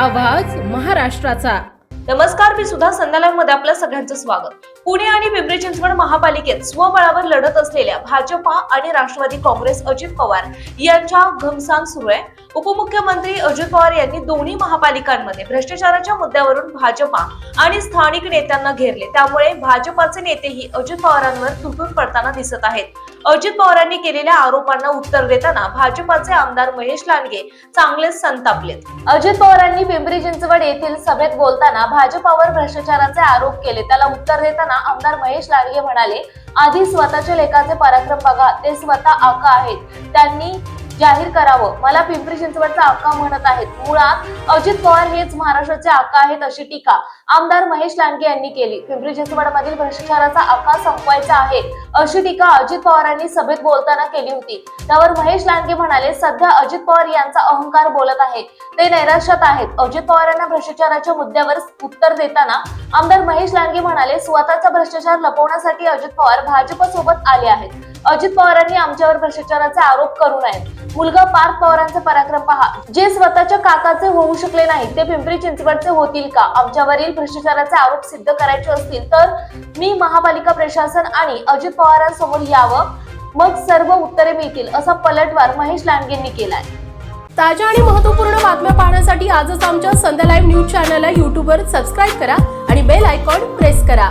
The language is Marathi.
आवाज महाराष्ट्राचा। नमस्कार, मी सुद्धा संध्यालाइव्ह मध्ये आपल्या सगळ्यांचं स्वागत। पुणे आणि पिंपरी चिंचवड महापालिकेत स्वबळावर लढत असलेल्या भाजपा आणि राष्ट्रवादी काँग्रेस अजित पवार यांच्या घमसान सुरू आहे। उपमुख्यमंत्री अजित पवार यांनी दोन्ही महापालिकांमध्ये भ्रष्टाचाराच्या मुद्द्यावरून भाजपा आणि स्थानिक नेत्यांना घेरले, त्यामुळे भाजपाचे नेतेही अजित पवारांवर तुटून पडताना दिसत आहेत। अजित पवारांनी केलेल्या आरोपांना उत्तर देताना भाजपाचे आमदार महेश लांडगे चांगलेच संतापलेत। अजित पवारांनी पिंपरी चिंचवड येथील सभेत बोलताना भाजपावर भ्रष्टाचाराचे आरोप केले। त्याला उत्तर देताना आमदार महेश लांडगे म्हणाले, आधी स्वतःच्या लेखाचे पराक्रम बघा, ते स्वतः आका आहेत, त्यांनी जाहीर करावं। मला पिंपरी चिंचवडचा आका म्हणत आहेत, मुळात अजित पवार हेच महाराष्ट्राचे आका आहेत, अशी टीका आमदार महेश लांडगे यांनी केली। पिंपरी चिंचवडमधील भ्रष्टाचाराचा आका संपवायचा आहे, अशी टीका अजित पवारांनी सभेत बोलताना केली होती। त्यावर महेश लांडगे म्हणाले, सध्या अजित पवार यांचा अहंकार बोलत आहे, ते नैराश्यात आहेत। अजित पवारांना भ्रष्टाचाराच्या मुद्द्यावर उत्तर देताना आमदार महेश लांडगे म्हणाले, स्वतःचा भ्रष्टाचार लपवण्यासाठी अजित पवार भाजपसोबत आले आहेत। अजित पवारांनी आमच्यावर भ्रष्टाचाराचे आरोप करू नयेत। मुलगा पार्थ पवारांचे पराक्रम पहा, जे स्वतःच्या काकाचे होऊ शकले नाही ते पिंपरी चिंचवडचे होतील का? आमच्यावरील भ्रष्टाचाराचे आरोप सिद्ध करायचे असतील तर मी महापालिका प्रशासन आणि अजित पवारांसमोर यावं, मग सर्व उत्तरे मिळतील, असा पलटवार महेश लांडगेंनी केलाय। ताज्या आणि महत्त्वपूर्ण बातम्या पाहण्यासाठी आजच आमच्या संध्या लाईव्ह न्यूज चॅनलला YouTube वर सबस्क्राईब करा आणि बेल आयकॉन प्रेस करा।